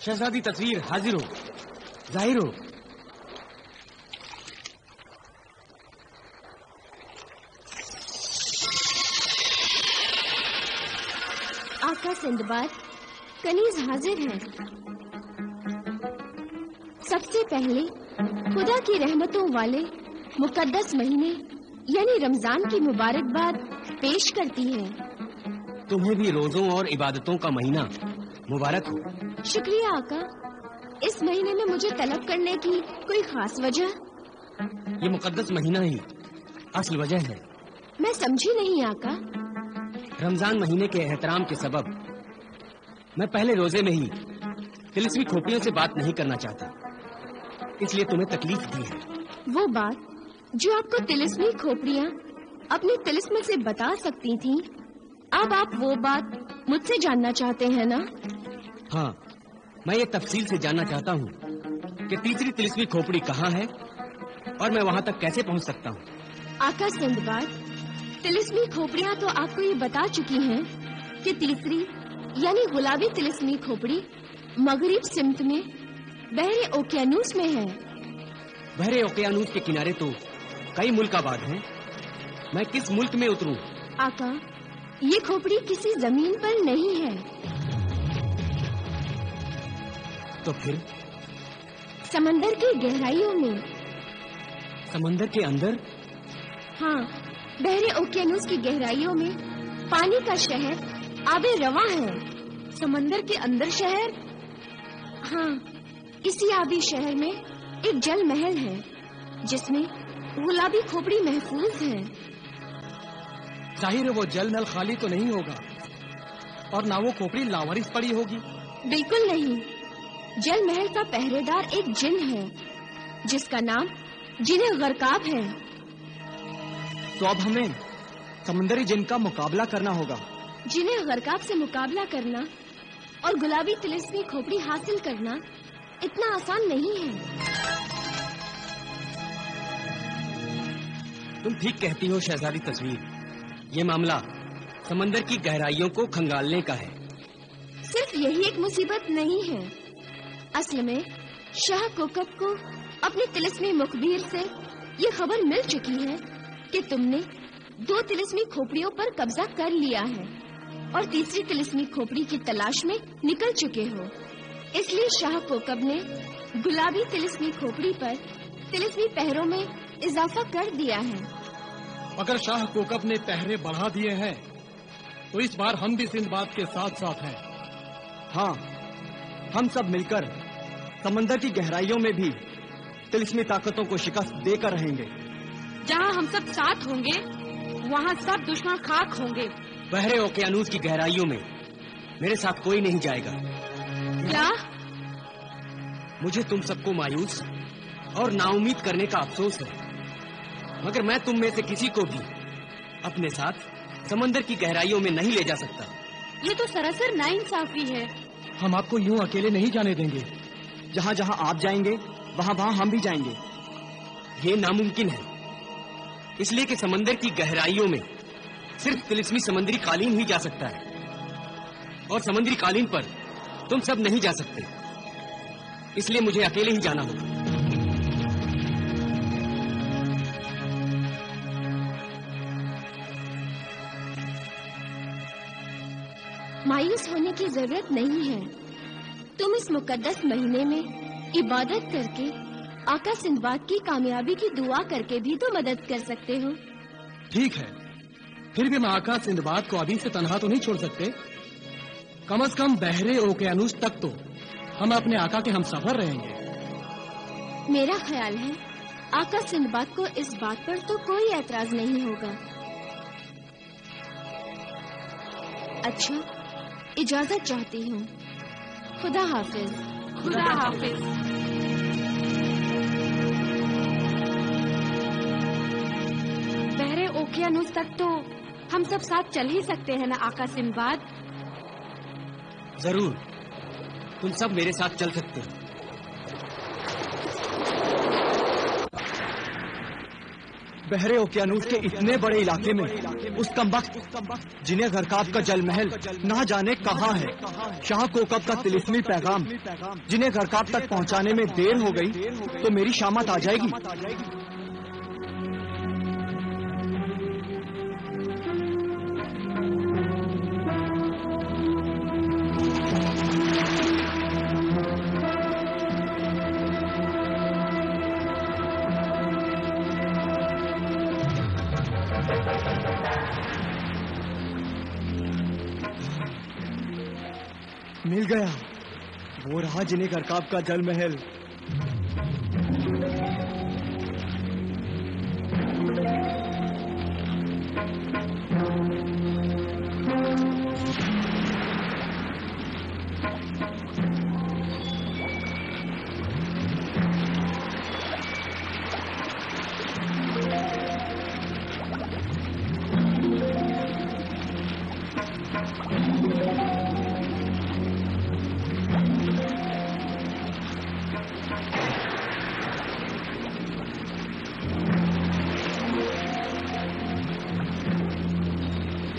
शहजादी तस्वीर हाजिर हो, जाहिर हो। आका सिंदबाद, कनीज हाजिर है। सबसे पहले खुदा की रहमतों वाले मुकद्दस महीने यानी रमजान की मुबारकबाद पेश करती है। तुम्हें भी रोजों और इबादतों का महीना मुबारक हो। शुक्रिया आका। इस महीने में मुझे तलब करने की कोई खास वजह? ये मुकद्दस महीना ही असल वजह है। मैं समझी नहीं आका। रमजान महीने के एहतराम के सबब मैं पहले रोजे में ही तिलिस्मी खोपड़ियों से बात नहीं करना चाहता, इसलिए तुम्हें तकलीफ दी है। वो बात जो आपको तिलिस्मी खोपड़ियाँ अपनी तिलिस्म से बता सकती थीं, अब आप वो बात मुझसे जानना चाहते हैं ना? हाँ, मैं ये तफसील से जानना चाहता हूँ कि तीसरी तिलिस्मी खोपड़ी कहाँ है और मैं वहाँ तक कैसे पहुँच सकता हूँ। आका सिंदबाद, तिलिस्मी खोपड़ियाँ तो आपको ये बता चुकी हैं कि तीसरी यानी गुलाबी तिलिस्मी खोपड़ी मगरिब सिमत में बहरे ओकियानूस में है। बहरे ओकियानूस के किनारे तो कई मुल्काबाद हैं। मैं किस मुल्क में उतरूं? आका, ये खोपड़ी किसी जमीन पर नहीं है। तो फिर? समंदर की गहराइयों में। समंदर के अंदर? हाँ, बहरे ओकियानूस की गहराइयों में पानी का शहर आबे रवा है। समंदर के अंदर शहर? हाँ, इसी आबी शहर में एक जल महल है जिसमें गुलाबी खोपड़ी महफूज है। जाहिर है वो जल नल खाली तो नहीं होगा और ना वो खोपड़ी लावारिस पड़ी होगी। बिल्कुल नहीं। जल महल का पहरेदार एक जिन है जिसका नाम जिने गरकाब है। तो अब हमें समंदरी जिन का मुकाबला करना होगा। जिने गरकाब से मुकाबला करना और गुलाबी तिलिस्मी खोपड़ी हासिल करना इतना आसान नहीं है। तुम ठीक कहती हो शहजादी तस्वीर, ये मामला समंदर की गहराइयों को खंगालने का है। सिर्फ यही एक मुसीबत नहीं है। असल में शाह कोकब को अपने तिलिस्मी मुखबिर से ये खबर मिल चुकी है कि तुमने 2 तिलिस्मी खोपड़ियों पर कब्जा कर लिया है और तीसरी तिलिस्मी खोपड़ी की तलाश में निकल चुके हो। इसलिए शाह कोकब ने गुलाबी तिलिस्मी खोपड़ी पर तिलिस्मी पहरों में इजाफा कर दिया है। अगर शाह कोकब ने पहरे बढ़ा दिए हैं तो इस बार हम भी सिंदबाद के साथ साथ हैं। हाँ, हम सब मिलकर समंदर की गहराइयों में भी तिलिस्मी ताकतों को शिकस्त देकर रहेंगे। जहाँ हम सब साथ होंगे वहाँ सब दुश्मन खाक होंगे। बहरे ओकियानूस की गहराइयों में मेरे साथ कोई नहीं जाएगा। क्या? मुझे तुम सबको मायूस और नाउमीद करने का अफसोस है, मगर मैं तुम में से किसी को भी अपने साथ समंदर की गहराइयों में नहीं ले जा सकता। ये तो सरासर नाइंसाफी है। हम आपको यूं अकेले नहीं जाने देंगे। जहाँ जहाँ आप जाएंगे वहाँ वहाँ हम भी जाएंगे। ये नामुमकिन है, इसलिए कि समंदर की गहराइयों में सिर्फ तिलिस्मी समंदरी कालीन ही जा सकता है और समंदरी कालीन पर तुम सब नहीं जा सकते, इसलिए मुझे अकेले ही जाना होगा। मायूस होने की जरूरत नहीं है। तुम इस मुकद्दस महीने में इबादत करके आका सिंदबाद की कामयाबी की दुआ करके भी तो मदद कर सकते हो। ठीक है, फिर भी मैं आका सिंदबाद को अभी से तन्हा तो नहीं छोड़ सकते। कम से कम बहरे ओकियानूस तक तो हम अपने आका के हम सफर रहेंगे। मेरा ख्याल है आका सिंदबाद को इस बात पर तो कोई एतराज नहीं होगा। अच्छा, इजाजत चाहती हूँ। खुदा हाफिज। खुदा हाफिज। बहरे ओकियानूस तक तो हम सब साथ चल ही सकते हैं ना आका सिंदबाद? जरूर, तुम सब मेरे साथ चल सकते हो। بحر اوقیانوس کے اتنے بڑے علاقے میں اس کمبخت جنہیں غرقاب کا جل محل نہ جانے کہاں ہے. شاہ کوکب کا طلسمی پیغام جنہیں غرقاب تک پہنچانے میں دیر ہو گئی تو میری شامت آ جائے گی. مل گیا، وہ رہا جنہیں غرقاب کا جل محل.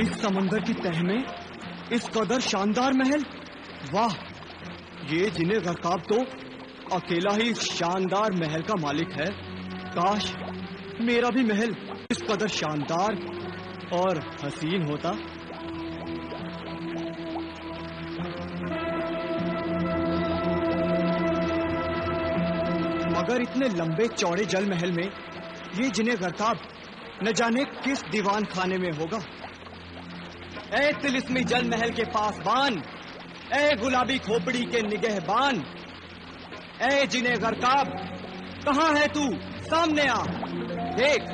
اس سمندر کی تہ میں اس قدر شاندار محل، واہ! یہ جنہیں غرقاب تو اکیلا ہی اس شاندار محل کا مالک ہے. کاش میرا بھی محل اس قدر شاندار اور حسین ہوتا. مگر اتنے لمبے چوڑے جل محل میں یہ جنہیں غرقاب نہ جانے کس دیوان خانے میں ہوگا. اے طلسمی جل محل کے پاس بان، اے گلابی کھوپڑی کے نگہبان، اے جنہیں غرقاب کہاں ہے تو؟ سامنے آ، دیکھ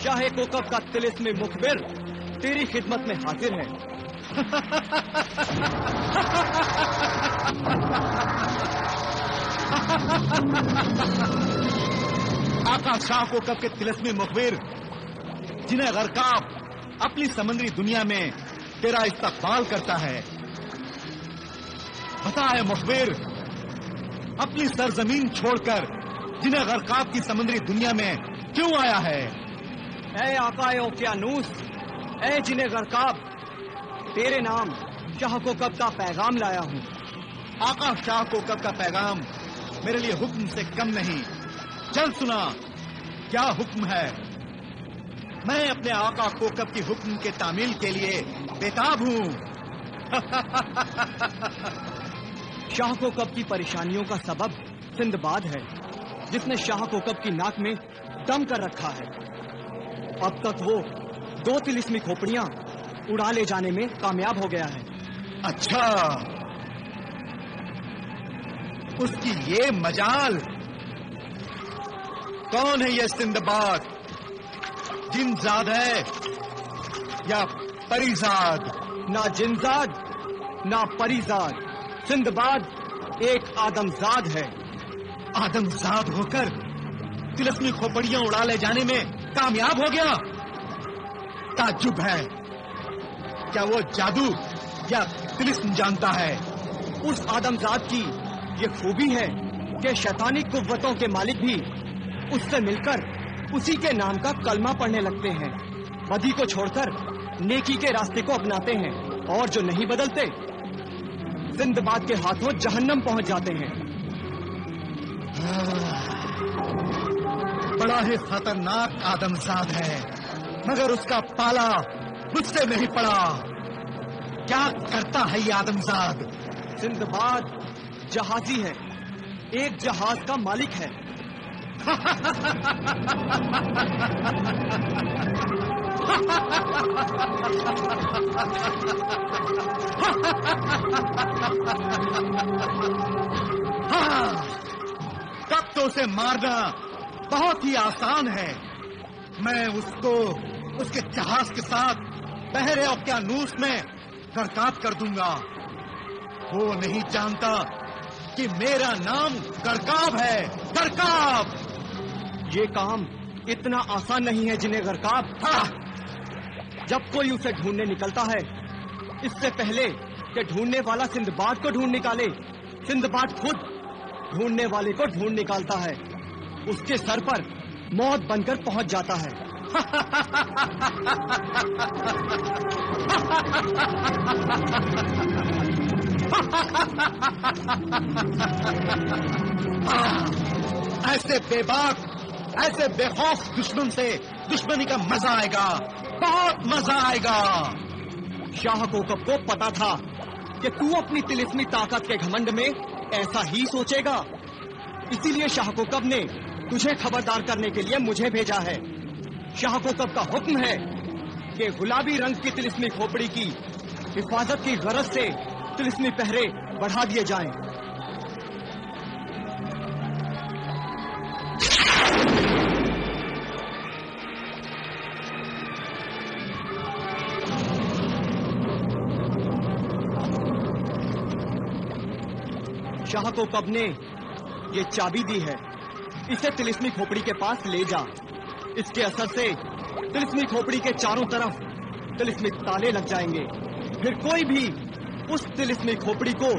شاہ کوکب کا طلسمی مخبر تیری خدمت میں حاضر ہے. آقا شاہ کوکب کے طلسمی مخبر جنہیں غرقاب اپنی سمندری دنیا میں تیرا استقبال کرتا ہے. بتا ہے مخبر، اپنی سرزمین چھوڑ کر جنہیں غرقاب کی سمندری دنیا میں کیوں آیا ہے؟ اے آقا اوقیانوس، اے جنہیں غرقاب، تیرے نام شاہ کوکب کا پیغام لایا ہوں. آقا شاہ کوکب کا پیغام میرے لیے حکم سے کم نہیں. چل سنا، کیا حکم ہے؟ میں اپنے آقا کوکب کی حکم کے تعمیل کے لیے بےتاب ہوں. شاہ کوکب کی پریشانیوں کا سبب سندباد ہے، جس نے شاہ کوکب کی ناک میں دم کر رکھا ہے. اب تک وہ 2 طلسمی کھوپڑیاں اڑا لے جانے میں کامیاب ہو گیا ہے. اچھا، اس کی یہ مجال. کون ہے یہ سندباد؟ جنزاد ہے یا پریزاد؟ نہ جنزاد نہ پریزاد، سندباد ایک آدمزاد ہے. آدمزاد ہو کر طلسمی کھوپڑیاں اڑا لے جانے میں کامیاب ہو گیا؟ تعجب ہے. کیا وہ جادو یا طلسم جانتا ہے؟ اس آدمزاد کی یہ خوبی ہے کہ شیطانی قوتوں کے مالک بھی اس سے مل کر اسی کے نام کا کلمہ پڑھنے لگتے ہیں. بدی کو چھوڑ کر نیکی کے راستے کو اپناتے ہیں، اور جو نہیں بدلتے سندباد کے ہاتھوں جہنم پہنچ جاتے ہیں. بڑا ہی خطرناک آدمزاد ہے، مگر اس کا پالا مجھ سے نہیں پڑا. کیا کرتا ہے یہ آدمزاد؟ سندباد جہازی ہے، ایک جہاز کا مالک ہے. تب تو اسے مارنا بہت ہی آسان ہے. میں اس کو اس کے جہاز کے ساتھ بحر اوقیانوس میں غرقاب کر دوں گا. وہ نہیں جانتا کہ میرا نام غرقاب ہے. غرقاب! یہ کام اتنا آسان نہیں ہے جنہیں غرقاب. جب کوئی اسے ڈھونڈنے نکلتا ہے، اس سے پہلے کہ ڈھونڈنے والا سندباد کو ڈھونڈ نکالے، سندباد خود ڈھونڈنے والے کو ڈھونڈ نکالتا ہے. اس کے سر پر موت بن کر پہنچ جاتا ہے. ایسے بے باک، ایسے بے خوف دشمن سے دشمنی کا مزہ آئے گا، بہت مزہ آئے گا۔ شاہ کوکب کو پتا تھا کہ تو اپنی طلسمی طاقت کے گھمنڈ میں ایسا ہی سوچے گا، اسی لیے شاہ کوکب نے تجھے خبردار کرنے کے لیے مجھے بھیجا ہے۔ شاہ کوکب کا حکم ہے کہ گلابی رنگ کی طلسمی کھوپڑی کی حفاظت کی غرض سے طلسمی پہرے بڑھا دیے جائیں۔ شاہ کوکب نے یہ چابی دی ہے، اسے طلسمی کھوپڑی کے پاس لے جا۔ اس کے اثر سے طلسمی کھوپڑی کے چاروں طرف طلسمی تالے لگ جائیں گے، پھر کوئی بھی اس طلسمی کھوپڑی کو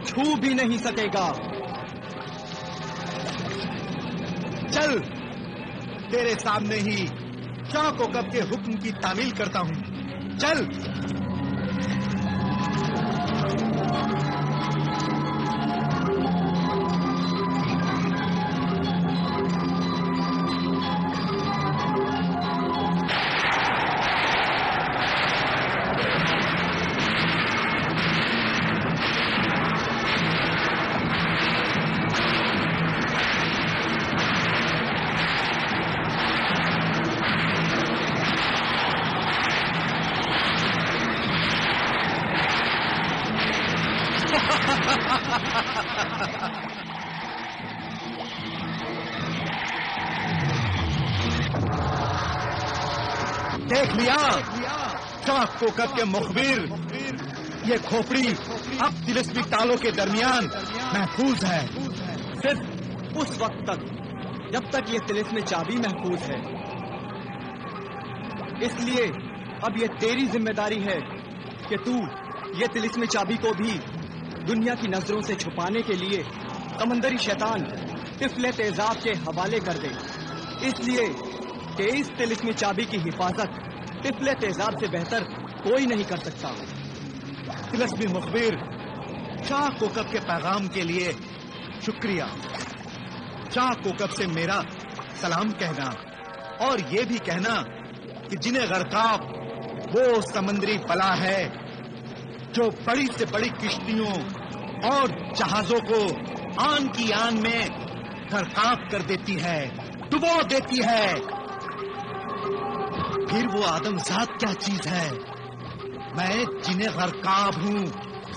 چھو بھی نہیں سکے گا۔ چل تیرے سامنے ہی شاہ کوکب کے حکم کی تعمیل کرتا ہوں، چل۔ دیکھ لیا شاہ کوکب کے مخبر، یہ کھوپڑی اب طلسمی تالوں کے درمیان محفوظ ہے، صرف اس وقت تک جب تک یہ طلسمی چابی محفوظ ہے۔ اس لیے اب یہ تیری ذمہ داری ہے کہ تو یہ طلسمی چابی کو بھی دنیا کی نظروں سے چھپانے کے لیے سمندری شیطان طفل تیزاب کے حوالے کر دے، اس لیے کہ اس طلسمی چابی کی حفاظت طفل تیزاب سے بہتر کوئی نہیں کر سکتا۔ طلسمی مخبر، شاہ کوکب کے پیغام کے لیے شکریہ۔ شاہ کوکب سے میرا سلام کہنا اور یہ بھی کہنا کہ جنہیں غرقاب وہ سمندری بلا ہے جو بڑی سے بڑی کشتیوں اور جہازوں کو آن کی آن میں غرقاب کر دیتی ہے، ڈبو دیتی ہے۔ پھر وہ آدم ذات کیا چیز ہے؟ میں جنہیں غرقاب ہوں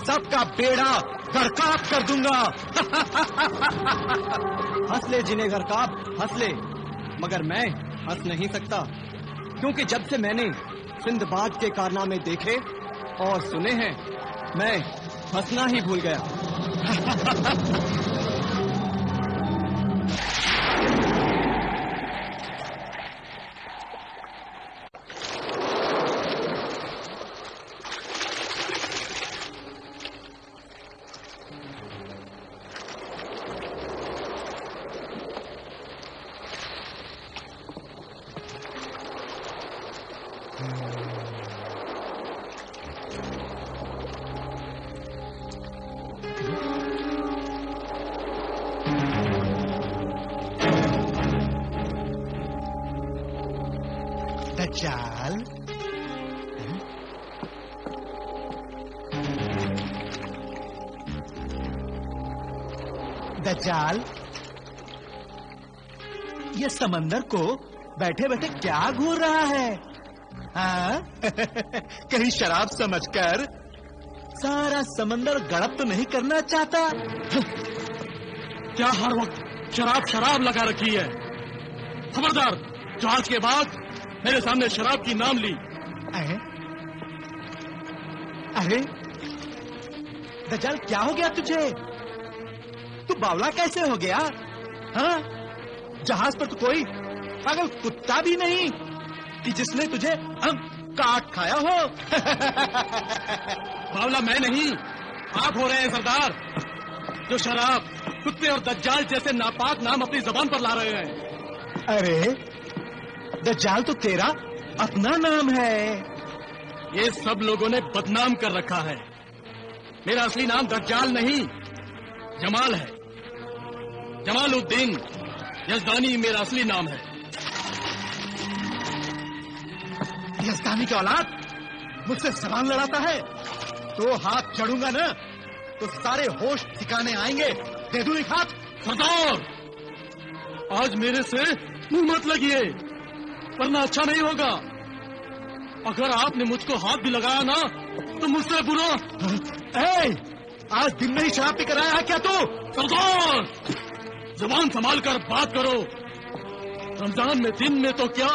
سب کا بیڑا غرقاب کر دوں گا۔ ہنس لے جنہیں غرقاب، ہنس لے، مگر میں ہنس نہیں سکتا، کیونکہ جب سے میں نے سندباد کے کارنامے دیکھے اور سنے ہیں میں ہنسنا ہی بھول گیا۔ دجال، دجال، یہ سمندر کو بیٹھے بیٹھے کیا گھور رہا ہے؟ ہاں کہیں شراب سمجھ کر سارا سمندر گڑپ تو نہیں کرنا چاہتا؟ کیا ہر وقت شراب شراب لگا رکھی ہے؟ خبردار، جو آج کے بعد میرے سامنے شراب کی نام لی۔ ارے دجال، کیا ہو گیا تجھے؟ تو باولا کیسے ہو گیا؟ ہاں، جہاز پر تو کوئی پاگل کتا بھی نہیں کہ جس نے تجھے کاٹ کھایا ہو۔ باولا میں نہیں، آپ ہو رہے ہیں سردار، جو شراب، کتے اور دجال جیسے ناپاک نام اپنی زبان پر لا رہے ہیں۔ ارے दज्जाल तो तेरा अपना नाम है। ये सब लोगों ने बदनाम कर रखा है। मेरा असली नाम दज्जाल नहीं, जमाल है। जमालुद्दीन यजदानी मेरा असली नाम है। यजदानी की औलाद मुझसे सवाल लड़ाता है तो हाथ चढ़ूंगा ना तो सारे होश ठिकाने आएंगे। दे दूं एक हाथ। सरदार, आज मेरे से मुंह मत लगिए, वरना अच्छा नहीं होगा। अगर आपने मुझको हाथ भी लगाया ना तो मुझसे बुरा। ए, आज दिन में ही शराब पी कर आया है क्या तू? सरदार, जुबान संभाल कर बात करो। रमजान में दिन में तो क्या,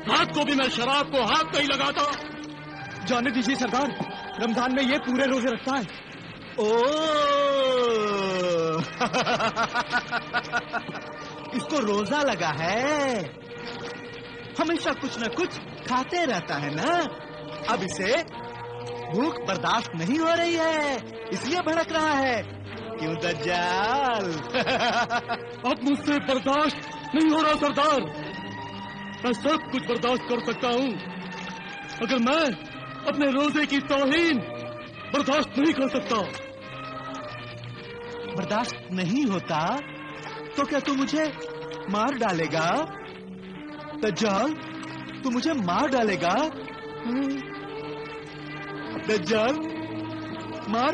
रात को भी मैं शराब को हाथ नहीं लगाता। जाने दीजिए सरदार, रमजान में ये पूरे रोजे रखता है। ओ इसको रोजा लगा है, हमेशा कुछ न कुछ खाते रहता है ना। अब इसे भूख बर्दाश्त नहीं हो रही है, इसलिए भड़क रहा है। क्यों दज्जाल? अब मुझसे बर्दाश्त नहीं हो रहा सरदार। मैं सब कुछ बर्दाश्त कर सकता हूँ, अगर मैं अपने रोजे की तौहीन बर्दाश्त नहीं कर सकता। बर्दाश्त नहीं होता तो क्या तू मुझे मार डालेगा? दज्जाल, तू मुझे मार डालेगा? दज्जाल, मार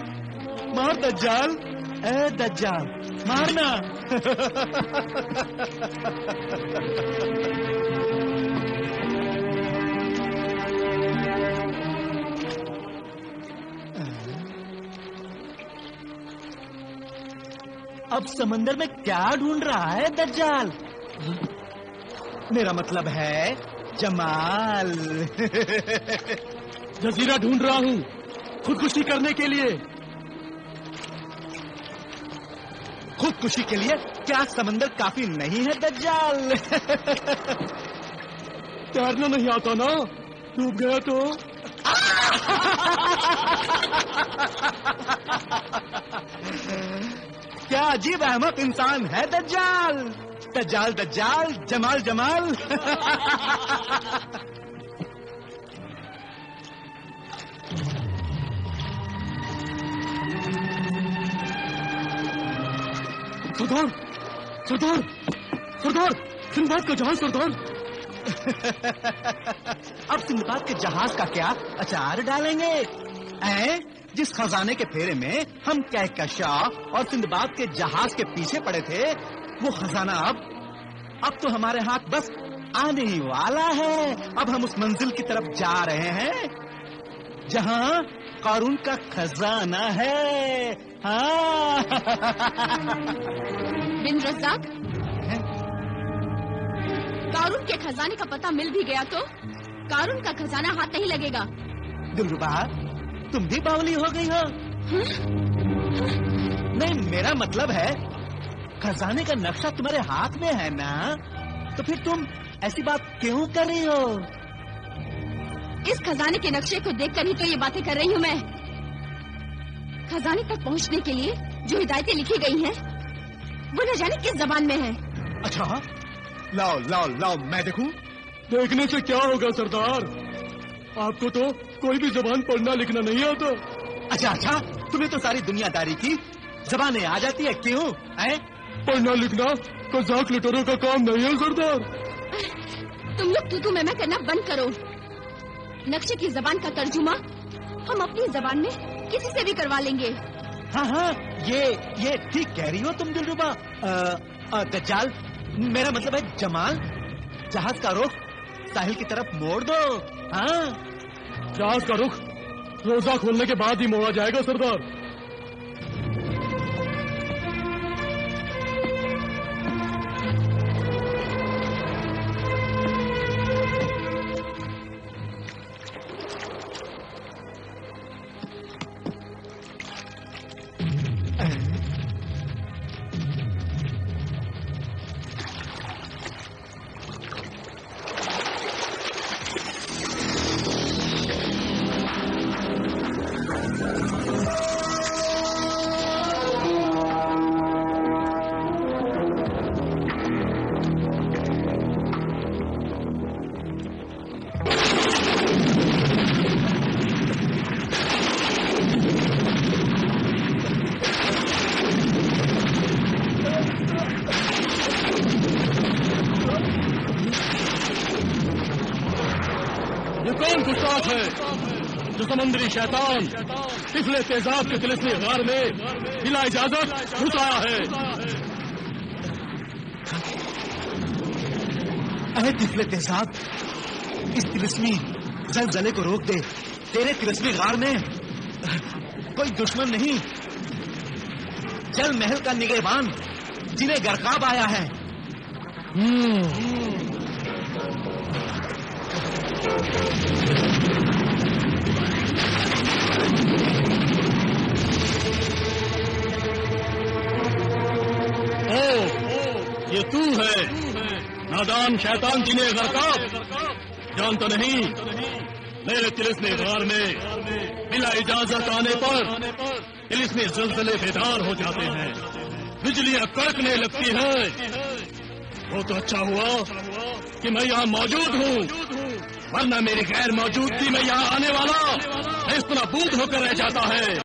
मार दज्जाल। ए दज्जाल, मारना। अब समंदर में क्या ढूंढ रहा है दज्जाल? मेरा मतलब है जमाल। जजीरा ढूंढ रहा हूँ खुदकुशी करने के लिए। खुदकुशी के लिए क्या समंदर काफी नहीं है दज्जाल? तैरना नहीं आता ना, डूब गया तो। क्या अजीब अहमक इंसान है दज्जाल। दज्जाल दज्जाल, जमाल जमाल। सरदार, सरदार, सरदार, सिंदबाद का जहाज सरदार। अब सिंदबाद के जहाज का क्या अचार डालेंगे? जिस खजाने के फेरे में हम कहकशां और सिंदबाद के जहाज के पीछे पड़े थे, वो खजाना अब तो हमारे हाथ बस आने ही वाला है। अब हम उस मंजिल की तरफ जा रहे हैं जहां कारून का खजाना है। हाँ। बिन रज़ाक, कारून के खजाने का पता मिल भी गया तो कारून का खजाना हाथ नहीं लगेगा। दिलरुबा, तुम भी बावली हो गई हो? नहीं, मेरा मतलब है खजाने का नक्शा तुम्हारे हाथ में है ना, तो फिर तुम ऐसी बात क्यों कर रही हो? इस खजाने के नक्शे को देखकर ही तो ये बातें कर रही हूँ मैं। खजाने तक पहुँचने के लिए जो हिदायतें लिखी गई हैं, वो न जाने किस जबान में है। अच्छा, लाओ लाओ लाओ, मैं देखूं। देखने से क्या होगा सरदार, आपको तो कोई भी जबान पढ़ना लिखना नहीं आता। अच्छा अच्छा, तुम्हें तो सारी दुनियादारी की जबानें आ जाती है, क्यों? पढ़ना लिखना कज़ाक लुटेरों का काम नहीं है सरदार। तुम लोग तू मैं करना बंद करो। नक्शे की जबान का तर्जुमा हम अपनी जबान में किसी से भी करवा लेंगे। हाँ हाँ, ये ठीक कह रही हो तुम दिलरुबा। दज्जाल, मेरा मतलब है जमाल, जहाज का रुख साहिल की तरफ मोड़ दो। हाँ, जहाज का रुख रोजा खोलने के बाद ही मोड़ा जाएगा सरदार। اوقاف ہے جو سمندری شیطان طفل تیزاب کے طلسمی غار میں بلا اجازت گھس آیا ہے۔ اے طفل تیزاب، اس طلسمی زلزلے کو روک دے۔ تیرے طلسمی غار میں کوئی دشمن نہیں، جل محل کا نگہبان جنہیں غرقاب آیا ہے۔ یہ تو ہے نادان شیطان جنہیں غرقاب، جانتا نہیں میرے طلسمی غار میں بلا اجازت آنے پر طلسمی زلزلے بیدار ہو جاتے ہیں، بجلیاں کڑکنے لگتی ہیں۔ وہ تو اچھا ہوا کہ میں یہاں موجود ہوں، ورنہ میری غیر موجودگی میں یہاں آنے والا اس طرح بوجھ ہو کر رہ جاتا ہے۔